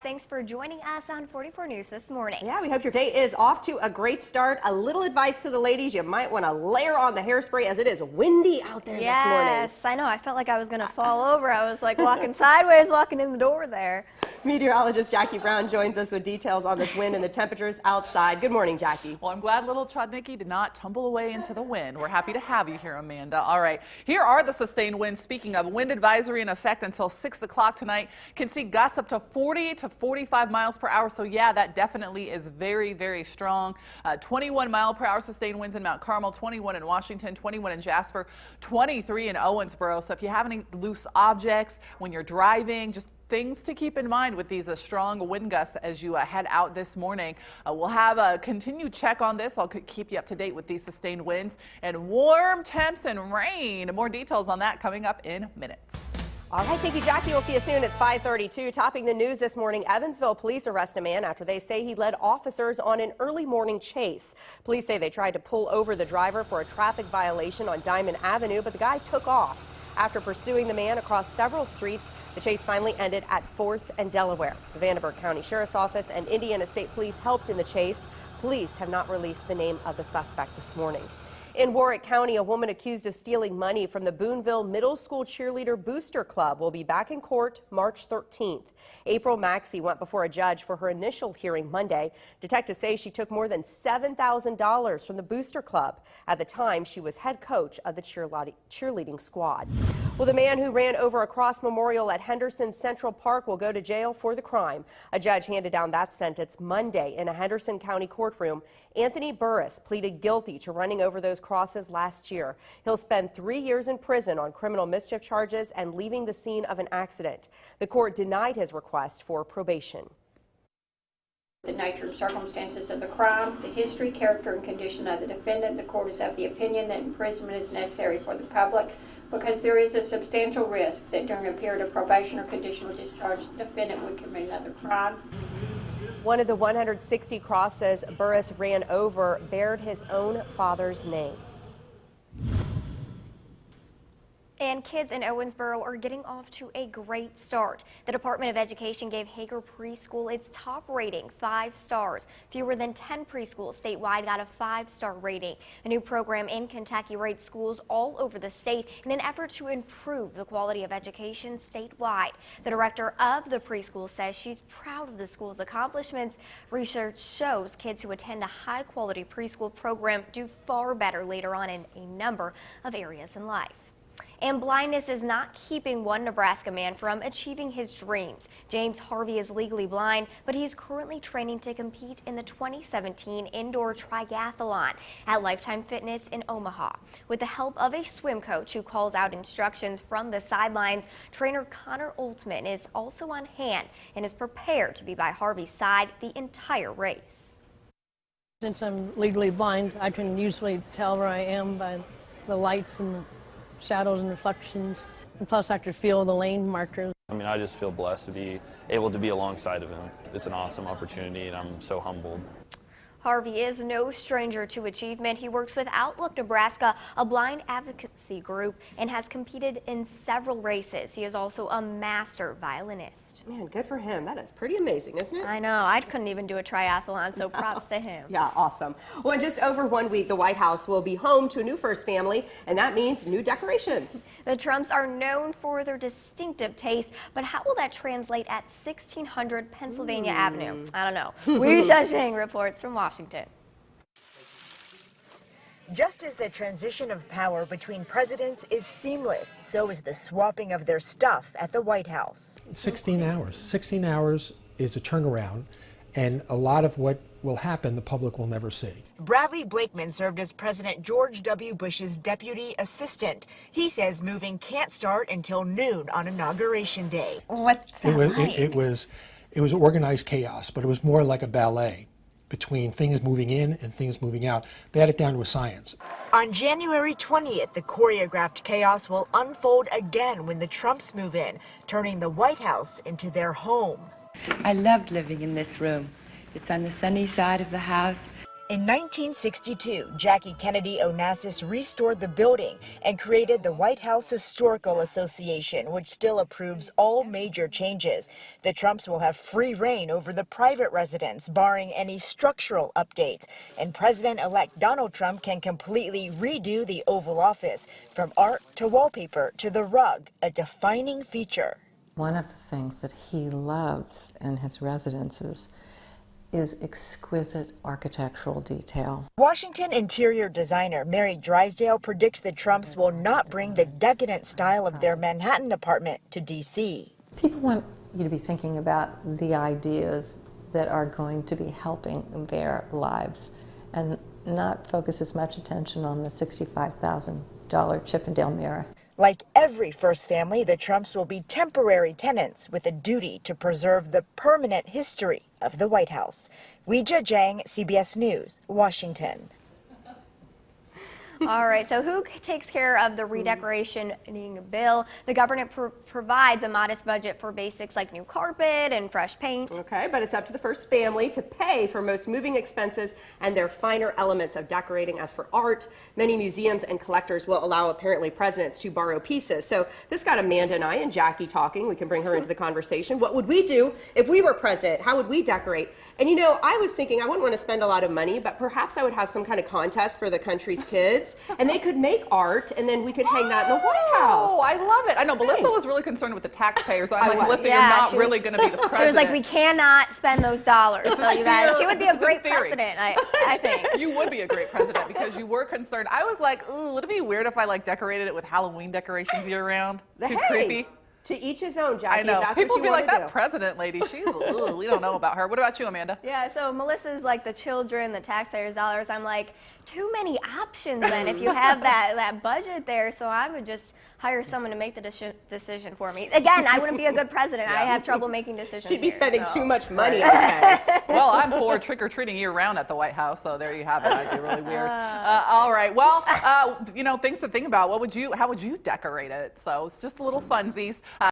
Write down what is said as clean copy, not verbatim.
Thanks for joining us on 44 News this morning. Yeah, we hope your day is off to a great start. A little advice to the ladies, you might want to layer on the hairspray as it is windy out there this morning. Yes, I know. I felt like I was going to fall over. I was like walking sideways, walking in the door there. Meteorologist Jackie Brown joins us with details on this wind and the temperatures outside. Good morning, Jackie. Well, I'm glad little Chudnicki did not tumble away into the wind. We're happy to have you here, Amanda. All right, here are the sustained winds. Speaking of, wind advisory in effect until 6 o'clock tonight. Can see gusts up to 40 to 45 miles per hour. So yeah, that definitely is very, very strong. 21 mile per hour sustained winds in Mount Carmel, 21 in Washington, 21 in Jasper, 23 in Owensboro. So if you have any loose objects when you're driving, just things to keep in mind with these strong wind gusts as you head out this morning. We'll have a continued check on this. I'll keep you up to date with these sustained winds and warm temps and rain. More details on that coming up in minutes. All right, thank you, Jackie. We'll see you soon. It's 5:32. Topping the news this morning, Evansville police arrest a man after they say he led officers on an early morning chase. Police say they tried to pull over the driver for a traffic violation on Diamond Avenue, but the guy took off. After pursuing the man across several streets, the chase finally ended at 4th and Delaware. The Vanderburgh County Sheriff's Office and Indiana State Police helped in the chase. Police have not released the name of the suspect this morning. In Warwick County, a woman accused of stealing money from the Boonville Middle School Cheerleader Booster Club will be back in court March 13th. April Maxey went before a judge for her initial hearing Monday. Detectives say she took more than $7,000 from the Booster Club. At the time, she was head coach of the cheerleading squad. Well, the man who ran over a cross memorial at Henderson Central Park will go to jail for the crime. A judge handed down that sentence Monday in a Henderson County courtroom. Anthony Burris pleaded guilty to running over those crosses last year. He'll spend 3 years in prison on criminal mischief charges and leaving the scene of an accident. The court denied his request for probation. The nature and circumstances of the crime, the history, character, and condition of the defendant, the court is of the opinion that imprisonment is necessary for the public because there is a substantial risk that during a period of probation or conditional discharge, the defendant would commit another crime. One of the 160 crosses Burris ran over bared his own father's name. And kids in Owensboro are getting off to a great start. The Department of Education gave Hager Preschool its top rating, 5 stars. Fewer than 10 preschools statewide got a 5-star rating. A new program in Kentucky rates schools all over the state in an effort to improve the quality of education statewide. The director of the preschool says she's proud of the school's accomplishments. Research shows kids who attend a high-quality preschool program do far better later on in a number of areas in life. And blindness is not keeping one Nebraska man from achieving his dreams. James Harvey is legally blind, but he's currently training to compete in the 2017 indoor triathlon at Lifetime Fitness in Omaha. With the help of a swim coach who calls out instructions from the sidelines, trainer Connor Oltman is also on hand and is prepared to be by Harvey's side the entire race. Since I'm legally blind, I can usually tell where I am by the lights and the shadows and reflections, and plus I could feel the lane markers. I mean, I just feel blessed to be able to be alongside of him. It's an awesome opportunity, and I'm so humbled. Harvey is no stranger to achievement. He works with Outlook Nebraska, a blind advocacy group, and has competed in several races. He is also a master violinist. Man, good for him. That is pretty amazing, isn't it? I know. I couldn't even do a triathlon, so props to him. Yeah, awesome. Well, in just over 1 week, the White House will be home to a new first family, and that means new decorations. The Trumps are known for their distinctive taste, but how will that translate at 1600 Pennsylvania Avenue? I don't know. We're judging reports from Washington. Just as the transition of power between presidents is seamless, so is the swapping of their stuff at the White House. 16 hours. 16 hours is a turnaround, and a lot of what will happen the public will never see. Bradley Blakeman served as President George W. Bush's deputy assistant. He says moving can't start until noon on Inauguration Day. What's that like? It was organized chaos, but it was more like a ballet between things moving in and things moving out. They had it down to a science. On January 20th, the choreographed chaos will unfold again when the Trumps move in, turning the White House into their home. I loved living in this room. It's on the sunny side of the house. In 1962, Jackie Kennedy Onassis restored the building and created the White House Historical Association, which still approves all major changes. The Trumps will have free reign over the private residence, barring any structural updates. And President-elect Donald Trump can completely redo the Oval Office, from art to wallpaper to the rug, a defining feature. One of the things that he loves in his residences is exquisite architectural detail. Washington interior designer Mary Drysdale predicts the Trumps will not bring the decadent style of their Manhattan apartment to D.C. People want you to be thinking about the ideas that are going to be helping their lives and not focus as much attention on the $65,000 Chippendale mirror. Like every first family, the Trumps will be temporary tenants with a duty to preserve the permanent history of the White House. Weijia Zhang, CBS News, Washington. All right, so who takes care of the redecorating bill? The government provides a modest budget for basics like new carpet and fresh paint. Okay, but it's up to the first family to pay for most moving expenses and their finer elements of decorating. As for art, many museums and collectors will allow apparently presidents to borrow pieces. So this got Amanda and I and Jackie talking. We can bring her into the conversation. What would we do if we were president? How would we decorate? And you know, I was thinking I wouldn't want to spend a lot of money, but perhaps I would have some kind of contest for the country's kids. And they could make art, and then we could hang that in the White House. Oh, I love it. I know Melissa was really concerned with the taxpayers. I'm like, Melissa, Yeah, you're not she was- really going to be the president. She was like, we cannot spend those dollars. So you guys, she would be This a is in great theory. president, I think. You would be a great president because you were concerned. I was like, ooh, would it be weird if I like decorated it with Halloween decorations year round? Too creepy. To each his own, Jackie. I know. That's People what would you be like, want to that do. president lady, she's, ooh, we don't know about her. What about you, Amanda? Yeah, so Melissa's like the children, the taxpayers' dollars. I'm like, too many options then if you have that budget there. So I would just hire someone to make the decision for me. Again, I wouldn't be a good president. I have trouble making decisions. She'd be here, spending so. too much money, I say. Well, I'm for trick-or-treating year-round at the White House, so there you have it. I'd be really weird. All right. Well, you know, things to think about. How would you decorate it? So it's just a little funsies.